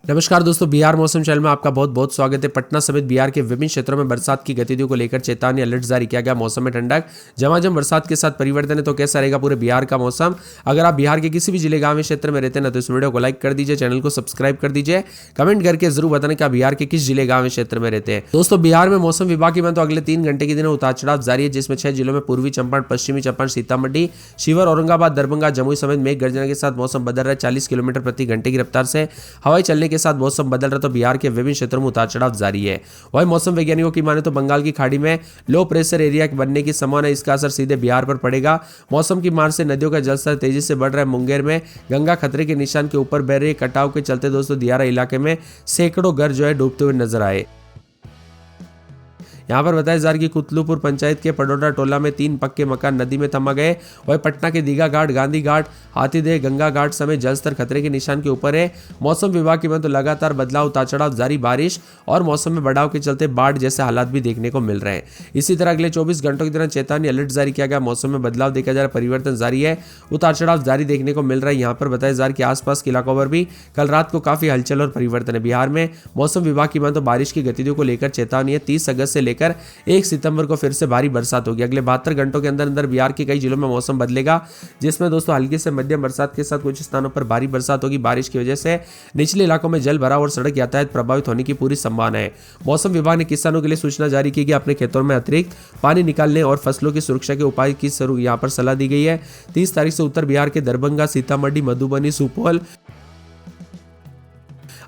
नमस्कार दोस्तों, बिहार मौसम चैनल में आपका बहुत बहुत स्वागत है। पटना समेत बिहार के विभिन्न क्षेत्रों में बरसात की गतिविधियों को लेकर चेतावनी अलर्ट जारी किया गया। मौसम में ठंडक झमाझम बरसात के साथ परिवर्तन है, तो कैसा रहेगा पूरे बिहार का मौसम। अगर आप बिहार के किसी भी जिले गांव में क्षेत्र में रहते हैं ना, तो इस वीडियो को लाइक कर दीजिए, चैनल को सब्सक्राइब कर दीजिए, कमेंट करके जरूर बताना कि आप बिहार के किस जिले गांव में क्षेत्र में रहते हैं। दोस्तों, बिहार में मौसम विभाग की माने तो अगले 3 घंटे के दिनों उतार चढ़ाव जारी है, जिसमें 6 जिलों में पूर्वी चंपारण, पश्चिमी चंपारण, सीतामढ़ी, शिवहर, औरंगाबाद, दरभंगा, जमुई समेत मेघ गर्जना के साथ मौसम बदल रहा है। 40 किलोमीटर प्रति घंटे की रफ्तार से हवाई चलने के साथ मौसम बदल तो बिहार के विभिन्न क्षेत्रों में उतार चढ़ाव जारी है। वहीं मौसम वैज्ञानिकों की माने तो बंगाल की खाड़ी में लो प्रेशर एरिया बनने की संभावना है, इसका असर सीधे बिहार पर पड़ेगा। मौसम की मार से नदियों का जलस्तर तेजी से बढ़ रहा है। मुंगेर में गंगा खतरे के निशान के ऊपर बह रही है। कटाव के चलते दोस्तों दियारा इलाके में सैकड़ों घर जो है डूबते हुए नजर आए। यहाँ पर बताया जा रहा है कि कुतलूपुर पंचायत के पडोडा टोला में 3 पक्के मकान नदी में थमा गए। वही पटना के दीघा घाट, गांधी घाट, हाथीदह, गंगा घाट समेत जलस्तर खतरे के निशान के ऊपर है। मौसम विभाग की माने तो लगातार बदलाव, उतार चढ़ाव जारी, बारिश और मौसम में बढ़ाव के चलते बाढ़ जैसे हालात भी देखने को मिल रहे हैं। इसी तरह अगले 24 घंटों के दौरान चेतावनी अलर्ट जारी किया गया। मौसम में बदलाव देखा जा रहा है, परिवर्तन जारी है, उतार चढ़ाव जारी देखने को मिल रहा है। यहाँ पर बताया जा रहा है कि आसपास के इलाकों पर भी कल रात को काफी हलचल और परिवर्तन है। बिहार में मौसम विभाग की माने तो बारिश की गतिविधियों को लेकर चेतावनी है। 30 अगस्त से लेकर 1 सितंबर को फिर से भारी बरसात होगी। अगले 72 घंटों के अंदर अंदर बिहार के कई जिलों में मौसम बदलेगा, जिसमें दोस्तों हल्की से मध्यम बरसात के साथ कुछ स्थानों पर भारी बरसात होगी। बारिश की वजह से निचले इलाकों में जल भराव और सड़क यातायात प्रभावित होने की पूरी संभावना है। मौसम विभाग ने किसानों के लिए सूचना जारी की कि अपने खेतों में अतिरिक्त पानी निकालने और फसलों की सुरक्षा के उपाय की यहाँ पर सलाह दी गई है। 30 तारीख से उत्तर बिहार के दरभंगा, सीतामढ़ी, मधुबनी, सुपौल,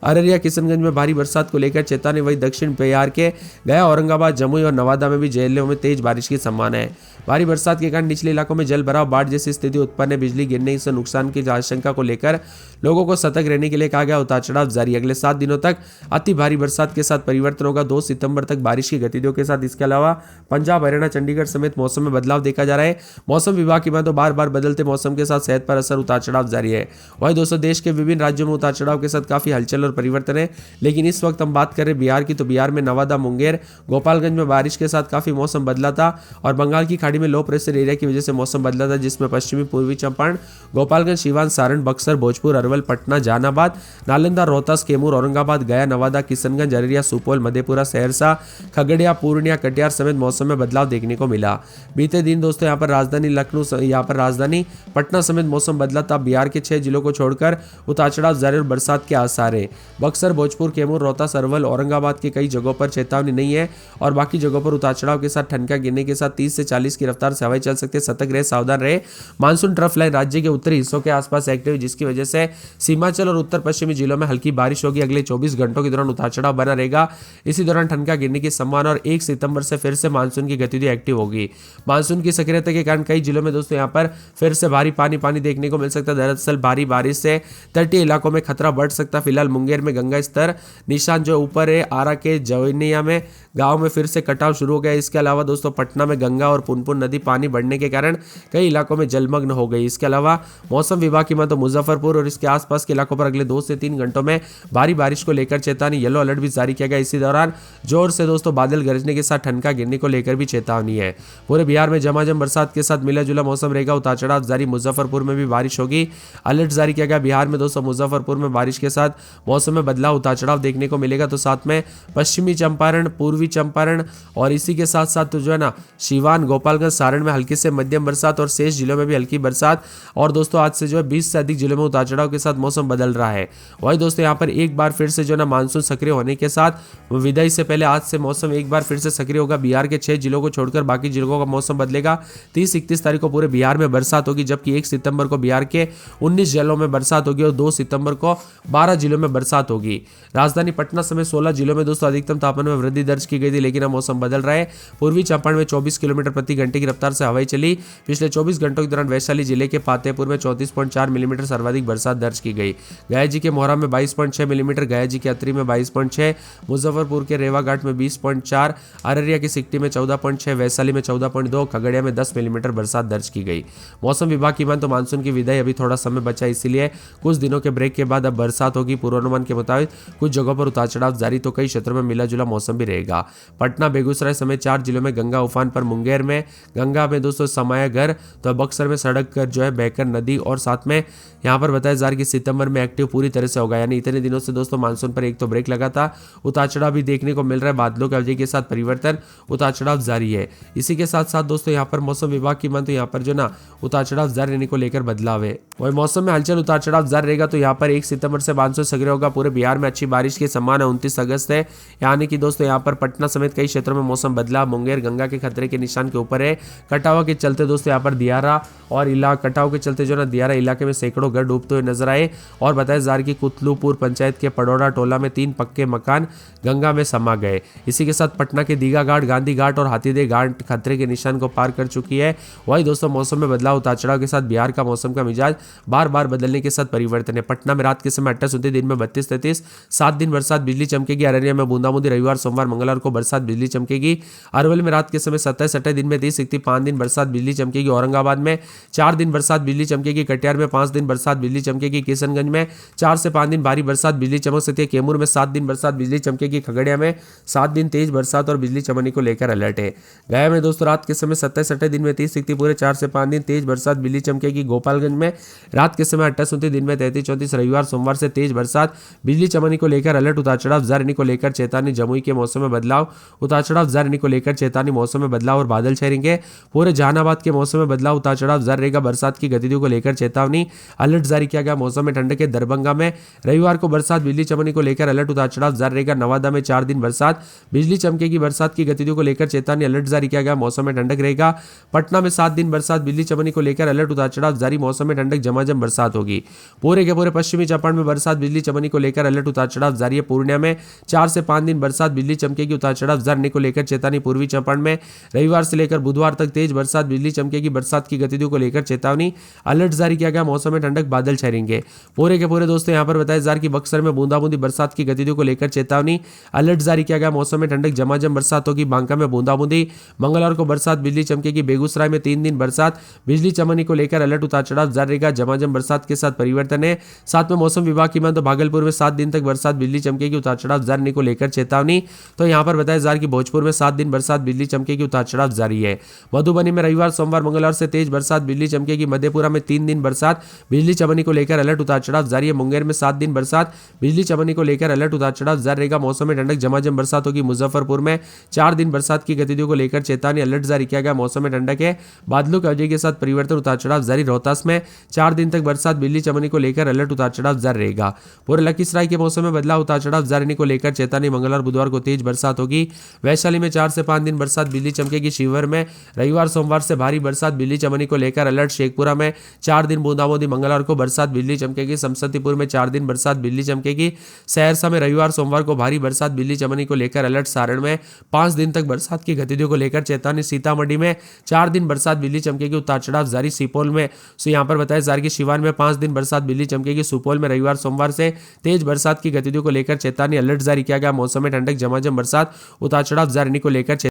अररिया, किशनगंज में भारी बरसात को लेकर चेतावनी। वही दक्षिण बिहार के गया, औरंगाबाद, जमुई और नवादा में भी जिलों में तेज बारिश की संभावना है। भारी बरसात के कारण निचले इलाकों में जल भराव, बाढ़ जैसी स्थिति उत्पन्न है। बिजली गिरने से नुकसान की आशंका को लेकर लोगों को सतर्क रहने के लिए कहा गया। उतार चढ़ाव जारी, अगले 7 दिनों तक अति भारी बरसात के साथ परिवर्तन होगा। 2 सितंबर तक बारिश की गतिविधियों के साथ इसके अलावा पंजाब, हरियाणा, चंडीगढ़ समेत मौसम में बदलाव देखा जा रहा है। मौसम विभाग की बात तो बार बार बदलते मौसम के साथ सेहत पर असर, उतार चढ़ाव जारी है। वहीं दोस्तों देश के विभिन्न राज्यों में उतार चढ़ाव के साथ काफी हलचल और परिवर्तन है, लेकिन इस वक्त हम बात करें बिहार की, तो बिहार में नवादा, मुंगेर, गोपालगंज में बारिश के साथ काफी मौसम बदला था और बंगाल की खाड़ी में लो प्रेशर एरिया की वजह से मौसम बदला था, जिसमें पश्चिमी पूर्वी चंपारण, गोपालगंज, सीवान, सारण, बक्सर, भोजपुर, अरवल, पटना, जहानाबाद, नालंदा, रोहतास, कैमूर, औरंगाबाद, गया, नवादा, किशनगंज, अररिया, सुपौल, मधेपुरा, सहरसा, खगड़िया, पूर्णिया, कटिहार समेत मौसम में बदलाव देखने को मिला। बीते दिन दोस्तों यहाँ पर राजधानी लखनऊ, यहाँ पर राजधानी पटना समेत मौसम बदला था। बिहार के 6 जिलों को छोड़कर उतार चढ़ाव जारी और बरसात के आसार है। बक्सर, भोजपुर, कैमूर, रोहतास, अरवल, औरंगाबाद के कई जगहों पर चेतावनी नहीं है और बाकी जगहों पर उतार चढ़ाव के साथ ठनका गिरने के साथ 30 से 40 की रफ्तार से हवाएं चल सकते हैं। सतर्क रहे, सावधान रहे। मानसून ट्रफ लाइन राज्य के उत्तरी हिस्सों के आसपास एक्टिव है, जिसकी वजह से सीमांचल और उत्तर पश्चिमी जिलों में हल्की बारिश होगी। अगले 24 घंटों के दौरान उतार चढ़ाव बना रहेगा। इसी दौरान ठनका गिरने की संभावना और 1 सितंबर से फिर से मानसून की गतिविधि एक्टिव होगी। मानसून की सक्रियता के कारण कई जिलों में दोस्तों यहाँ पर फिर से भारी पानी देखने को मिल सकता है। दरअसल भारी बारिश से तटीय इलाकों में खतरा बढ़ सकता है। फिलहाल मुंगेर में गंगा स्तर निशान जो ऊपर है, आरा के जवैनिया में गांव में फिर से कटाव शुरू हो गया। इसके अलावा दोस्तों पटना में गंगा और पुनपुन नदी पानी बढ़ने के कारण कई इलाकों में जलमग्न हो गई। इसके अलावा मौसम विभाग की माने तो मुजफ्फरपुर और इसके आसपास के इलाकों पर अगले 2 से 3 घंटों में भारी बारिश को लेकर चेतावनी, येलो अलर्ट भी जारी किया गया। इसी दौरान जोर से दोस्तों बादल गरजने के साथ ठनका गिरने को लेकर भी चेतावनी है। पूरे बिहार में झमाझम बरसात के साथ मिला जुला मौसम रहेगा। उतार चढ़ाव जारी, मुजफ्फरपुर में भी बारिश होगी, अलर्ट जारी किया गया। बिहार में दोस्तों मुजफ्फरपुर में बारिश के साथ मौसम में बदलाव, उतार चढ़ाव देखने को मिलेगा। तो साथ में पश्चिमी चंपारण, पूर्वी चंपारण और इसी के साथ साथ तो जो है ना सीवान, गोपालगंज, सारण में हल्की से मध्यम बरसात और शेष जिलों में भी हल्की बरसात। और दोस्तों आज से जो है 20 से अधिक जिलों में उतार चढ़ाव के साथ मौसम बदल रहा है। वही दोस्तों यहाँ पर एक बार फिर से जो है ना मानसून सक्रिय होने के साथ विदाई से पहले आज से मौसम एक बार फिर से सक्रिय होगा। बिहार के 6 जिलों को छोड़कर बाकी जिलों का मौसम बदलेगा। 30-31 तारीख को पूरे बिहार में बरसात होगी, जबकि 1 सितंबर को बिहार के 19 जिलों में बरसात होगी और 2 सितंबर को 12 जिलों में बरसात होगी। राजधानी पटना समेत 16 जिलों में दोस्तों अधिकतम तापमान में वृद्धि दर्ज की गई थी, लेकिन अब मौसम बदल रहा है। पूर्वी चंपारण में 24 किलोमीटर प्रति घंटे की रफ्तार से हवाएं चली। पिछले 24 घंटों के दौरान वैशाली जिले के फतेहपुर में 34.4 मिलीमीटर सर्वाधिक बरसात दर्ज की गई। गया जी के मोहरा में 22.6 मिलीमीटर, गया जी के अतरी में 22.6, मुजफ्फरपुर के रेवा घाट में 20.4, अररिया की सिकटी में 14.6, वैशाली में 14.2, खगड़िया में 10 मिलीमीटर बरसात दर्ज की गई। मौसम विभाग की माने तो मानसून की विदाई अभी थोड़ा समय बचा, इसीलिए कुछ दिनों के ब्रेक के बाद अब बरसात होगी। पूर्वानुमान के मुताबिक कुछ जगहों पर उतार चढ़ाव जारी, तो कई क्षेत्रों में मिला जुला मौसम भी रहेगा। पटना बेगूसराय समेत 4 जिलों में गंगा उफान पर। मुंगेर में गंगा में दोस्तों समाया घर, तो बक्सर में सड़क कर जो है बहकर नदी, और साथ में यहाँ पर बताया जा रहा है कि सितंबर में एक्टिव पूरी तरह से होगा। यानी इतने दिनों से दोस्तों मानसून पर एक तो ब्रेक लगा था, उतार चढ़ाव भी देखने को मिल रहा है, बादलों की वजह के साथ परिवर्तन, उतार चढ़ाव जारी है। इसी के साथ साथ दोस्तों यहाँ पर मौसम विभाग की मान तो यहाँ पर जो ना उतार चढ़ाव जारी रहने को लेकर बदलाव है। वही मौसम में हलचल उतार चढ़ाव जारी रहेगा, तो यहाँ पर 1 सितंबर से मानसून सक्रिय होगा। पूरे बिहार में अच्छी बारिश की संभावना 29 अगस्त है। यानी कि दोस्तों यहाँ पर पटना समेत कई क्षेत्रों में मौसम बदला। मुंगेर गंगा के खतरे के निशान के ऊपर है। कटावा के चलते दोस्तों यहाँ पर दियारा और कटाव के चलते जो ना दियारा इलाके में सैकड़ों घर डूबते हुए नजर आए। और बताया जा रहा है कि कुतलूपुर पंचायत के पडौड़ा टोला में 3 पक्के मकान गंगा में समा गए। इसी के साथ पटना के दीघा घाट, गांधी घाट और हाथीदह घाट खतरे के निशान को पार कर चुकी है। वही दोस्तों मौसम में बदलाव उतार चढ़ाव के साथ बिहार का मौसम का मिजाज बार बार बदलने के साथ परिवर्तन है। पटना में रात के समय 28-29, दिन में 32-33, 7 दिन बरसात, बिजली चमकेगी। अररिया में बूंदाबूंदी, रविवार सोमवार मंगलवार को बरसात, बिजली चमकेगी। अरवल में रात के समय 27-28, दिन में 30-31, 5 दिन बरसात, बिजली चमकेगी। औरंगाबाद में 4 दिन बरसात, बिजली चमकेगी। कटिहार में 5 दिन बरसात, बिजली चमकेगी। किशनगंज में 4 से 5 दिन भारी बरसात, बिजली चमक सकती है। कैमूर में 7 दिन बरसात, बिजली चमकेगी। खगड़िया में 7 दिन तेज बरसात और बिजली चमकने को लेकर अलर्ट है। गया में दोस्तों रात के समय 27-28, दिन में 30-31, पूरे 4 से 5 दिन तेज बरसात, बिजली चमकेगी। गोपालगंज में रात के समय 28-29, दिन में 33-34, रविवार सोमवार से तेज बरसात, बिजली चमकने को लेकर अलर्ट। उतार चढ़ाव जारी को लेकर चेतावनी। जमुई के मौसम में बदलाव, उतार चढ़ाव जारी को लेकर चेतावनी। मौसम में बदलाव और बादल छाएंगे। पूरे जहानाबाद के मौसम में बदलाव, उतार चढ़ाव जारी रहेगा। बरसात की गतिविधियों को लेकर चेतावनी, अलर्ट जारी किया गया। मौसम में ठंडक के दरभंगा में रविवार को बरसात, बिजली चमकने को लेकर अलर्ट, उतार चढ़ाव जारी रहेगा। नवादा में 4 दिन बरसात, बिजली चमकेगी। बरसात की गतिविधियों को लेकर चेतावनी, अलर्ट जारी किया गया। मौसम में ठंडक रहेगा। पटना में 7 दिन बरसात, बिजली चमकने को लेकर अलर्ट, उतार चढ़ाव जारी। मौसम में ठंडक, झमाझम बरसात होगी। पूरे के पूरे पश्चिमी चंपारण में बरसात, बिजली चमकने को लेकर अलर्ट, उतार चढ़ाव जारी है। पूर्णिया में 4 से 5 दिन बरसात, बिजली चमकेगी। उतार चढ़ाव जारी को लेकर चेतावनी। पूर्वी चंपारण में रविवार से लेकर बुधवार तक तेज बरसात, बिजली चमकेगी। बरसात की गतिविधियों को लेकर चेतावनी, अलर्ट जारी किया गया। मौसम में ठंडक, बादल छाएंगे। पूरे के पूरे दोस्तों यहाँ पर बताया जा रहा है कि बक्सर में बूंदाबूंदी बरसात की गतिविधियों को लेकर चेतावनी, अलर्ट जारी किया गया। मौसम में ठंडक, झमाझम बरसात होगी। बांका में बूंदाबूंदी, मंगलवार को बरसात, बिजली चमकेगी। बेगूसराय में 3 दिन बरसात, बिजली चमकने को लेकर अलर्ट, उतार चढ़ाव जारी रहेगा। झमाझम बरसात के साथ परिवर्तन है। साथ में मौसम विभाग की मान तो भागलपुर में 7 दिन तक बरसात, बिजली चमकेगी। उतार चढ़ाव जारी को लेकर चेतावनी। तो यहाँ पर बताया जा रहा है कि भोजपुर में 7 दिन बरसात, बिजली चमकेगी। उतार चढ़ाव जारी है। मधुबनी में रविवार सोमवार मंगलवार से तेज बरसात, बिजली चमकेगी। मधेपुरा में 3 दिन बरसात, बिजली चमकने को लेकर अलर्ट, उतार चढ़ाव जारी है। मुंगेर में 7 दिन बरसात, बिजली चमकने को लेकर अलर्ट, उतार चढ़ाव जारी रहेगा। मौसम में ठंडक, झमाझम बरसात होगी। मुजफ्फरपुर में 4 दिन बरसात की गतिविधियों को लेकर चेतावनी, अलर्ट जारी किया गया। मौसम में ठंडक है, बादलों की वजह के साथ परिवर्तन, उतार चढ़ाव जारी। रोहतास में 4 दिन तक बरसात, बिजली चमकने को लेकर अलर्ट, उतार चढ़ाव जारी रहेगा। पूरे लखीसराय के मौसम में बदलाव, उतार चढ़ाव जारी को लेकर चेतावनी। मंगलवार बुधवार को तेज बरसात होगी। वैशाली में 4 से 5 दिन बरसात, बिजली चमकेगी। शिवहर में रविवार सोमवार से भारी बरसात, बिजली चमकने को लेकर अलर्ट। शेखपुरा में 4 दिन बूंदाबूंदी, मंगलवार को बरसात, बिजली चमकेगी। समस्तीपुर में 4 दिन बरसात, बिजली चमकेगी। सहरसा में रविवार सोमवार को भारी बरसात, बिजली चमकने को लेकर अलर्ट। सारण में 5 दिन तक बरसात की गतिविधियों को लेकर चेतावनी। सीतामढ़ी में 4 दिन बरसात, बिजली चमकेगी। उतार चढ़ाव जारी। सुपौल में यहाँ पर बताया जा रहा है कि सिवान में 5 दिन बरसात, बिजली चमकेगी। सुपौल में रविवार सोमवार से तेज बरसात की गतिविधियों को लेकर चेतावनी, अलर्ट जारी किया गया। मौसम में ठंडक, झमाझम बरसात, उतार चढ़ाव जारी को लेकर